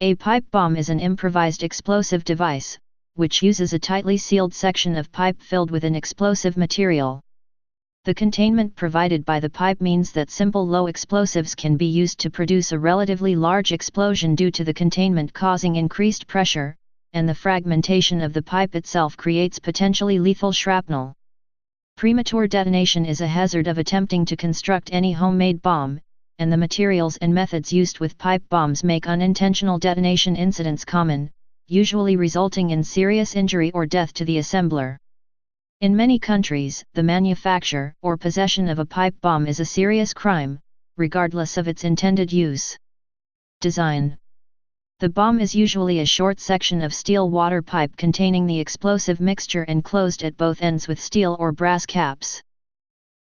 A pipe bomb is an improvised explosive device, which uses a tightly sealed section of pipe filled with an explosive material. The containment provided by the pipe means that simple low explosives can be used to produce a relatively large explosion due to the containment causing increased pressure, and the fragmentation of the pipe itself creates potentially lethal shrapnel. Premature detonation is a hazard of attempting to construct any homemade bomb, and the materials and methods used with pipe bombs make unintentional detonation incidents common, usually resulting in serious injury or death to the assembler. In many countries, the manufacture or possession of a pipe bomb is a serious crime, regardless of its intended use. Design. The bomb is usually a short section of steel water pipe containing the explosive mixture enclosed at both ends with steel or brass caps.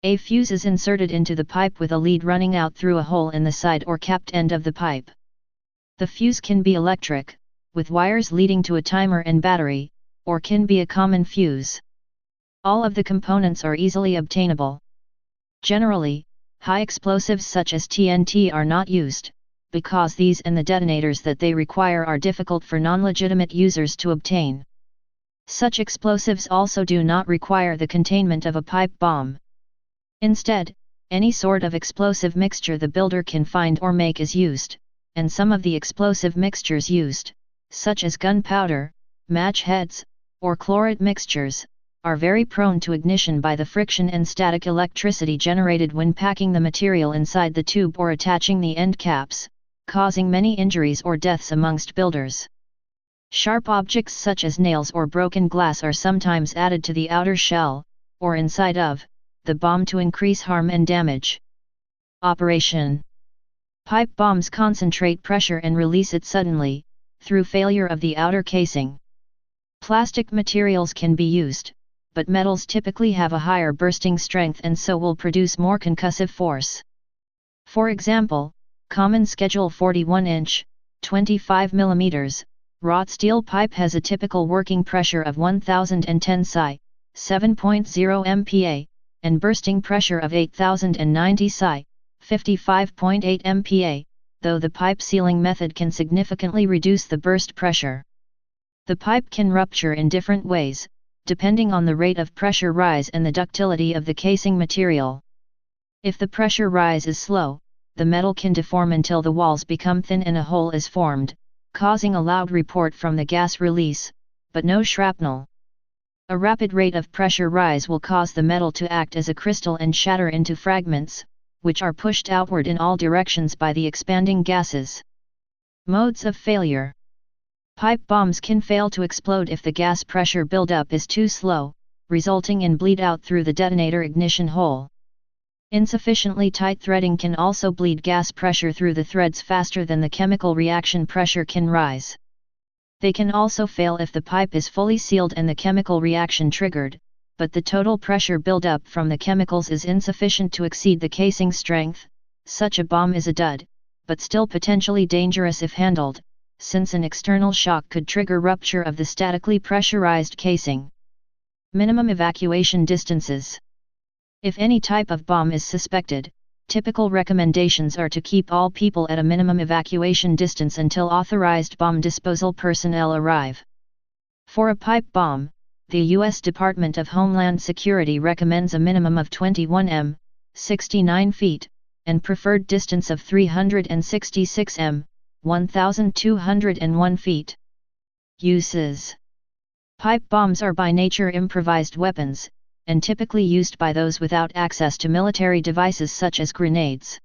A fuse is inserted into the pipe with a lead running out through a hole in the side or capped end of the pipe. The fuse can be electric, with wires leading to a timer and battery, or can be a common fuse. All of the components are easily obtainable. Generally, high explosives such as TNT are not used, because these and the detonators that they require are difficult for non-legitimate users to obtain. Such explosives also do not require the containment of a pipe bomb. Instead, any sort of explosive mixture the builder can find or make is used, and some of the explosive mixtures used, such as gunpowder, match heads, or chloride mixtures, are very prone to ignition by the friction and static electricity generated when packing the material inside the tube or attaching the end caps, causing many injuries or deaths amongst builders. Sharp objects such as nails or broken glass are sometimes added to the outer shell, or inside of, the bomb to increase harm and damage. Operation. Pipe bombs concentrate pressure and release it suddenly, through failure of the outer casing. Plastic materials can be used, but metals typically have a higher bursting strength and so will produce more concussive force. For example, common Schedule 41-inch, 25 mm, wrought steel pipe has a typical working pressure of 1010 psi, 7.0 MPa, and bursting pressure of 8090 psi, 55.8 MPa, though the pipe sealing method can significantly reduce the burst pressure. The pipe can rupture in different ways, depending on the rate of pressure rise and the ductility of the casing material. If the pressure rise is slow, the metal can deform until the walls become thin and a hole is formed, causing a loud report from the gas release, but no shrapnel. A rapid rate of pressure rise will cause the metal to act as a crystal and shatter into fragments, which are pushed outward in all directions by the expanding gases. Modes of failure. Pipe bombs can fail to explode if the gas pressure buildup is too slow, resulting in bleed out through the detonator ignition hole. Insufficiently tight threading can also bleed gas pressure through the threads faster than the chemical reaction pressure can rise. They can also fail if the pipe is fully sealed and the chemical reaction triggered, but the total pressure buildup from the chemicals is insufficient to exceed the casing strength. Such a bomb is a dud, but still potentially dangerous if handled, since an external shock could trigger rupture of the statically pressurized casing. Minimum evacuation distances. If any type of bomb is suspected, typical recommendations are to keep all people at a minimum evacuation distance until authorized bomb disposal personnel arrive. For a pipe bomb, the U.S. Department of Homeland Security recommends a minimum of 21 m, 69 feet, and preferred distance of 366 m, 1,201 feet. Uses. Pipe bombs are by nature improvised weapons, and typically used by those without access to military devices such as grenades.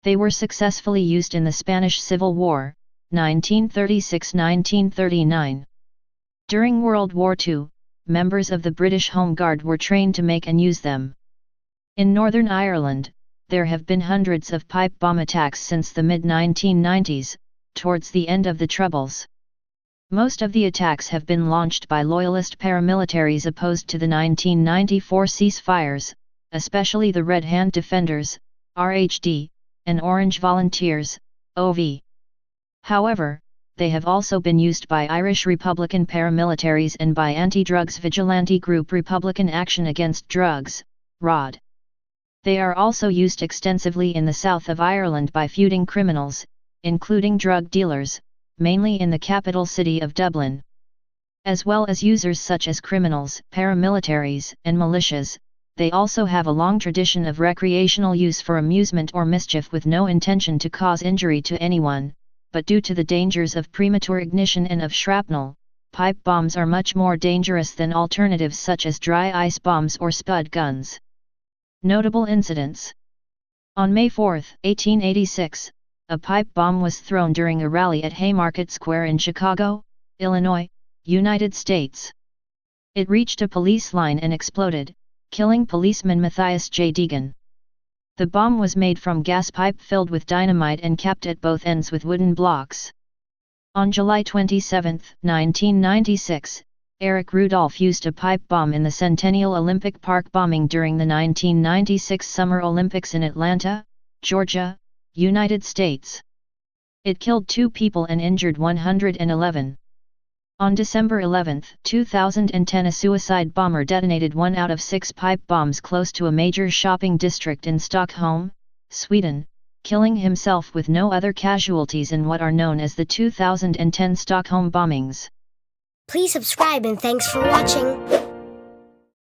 They were successfully used in the Spanish Civil War, 1936–1939. During World War II, members of the British Home Guard were trained to make and use them. In Northern Ireland, there have been hundreds of pipe bomb attacks since the mid-1990s, towards the end of the Troubles. Most of the attacks have been launched by loyalist paramilitaries opposed to the 1994 ceasefires, especially the Red Hand Defenders, RHD, and Orange Volunteers, OV. However, they have also been used by Irish Republican paramilitaries and by anti-drugs vigilante group Republican Action Against Drugs, ROD. They are also used extensively in the south of Ireland by feuding criminals, including drug dealers, mainly in the capital city of Dublin. As well as users such as criminals, paramilitaries, and militias, they also have a long tradition of recreational use for amusement or mischief with no intention to cause injury to anyone, but due to the dangers of premature ignition and of shrapnel, pipe bombs are much more dangerous than alternatives such as dry ice bombs or spud guns. Notable incidents. On May 4, 1886, a pipe bomb was thrown during a rally at Haymarket Square in Chicago, Illinois, United States. It reached a police line and exploded, killing policeman Matthias J. Deegan. The bomb was made from gas pipe filled with dynamite and capped at both ends with wooden blocks. On July 27, 1996, Eric Rudolph used a pipe bomb in the Centennial Olympic Park bombing during the 1996 Summer Olympics in Atlanta, Georgia, United States. It killed 2 people and injured 111. On December 11, 2010, a suicide bomber detonated 1 out of 6 pipe bombs close to a major shopping district in Stockholm, Sweden, killing himself with no other casualties in what are known as the 2010 Stockholm bombings. Please subscribe and thanks for watching.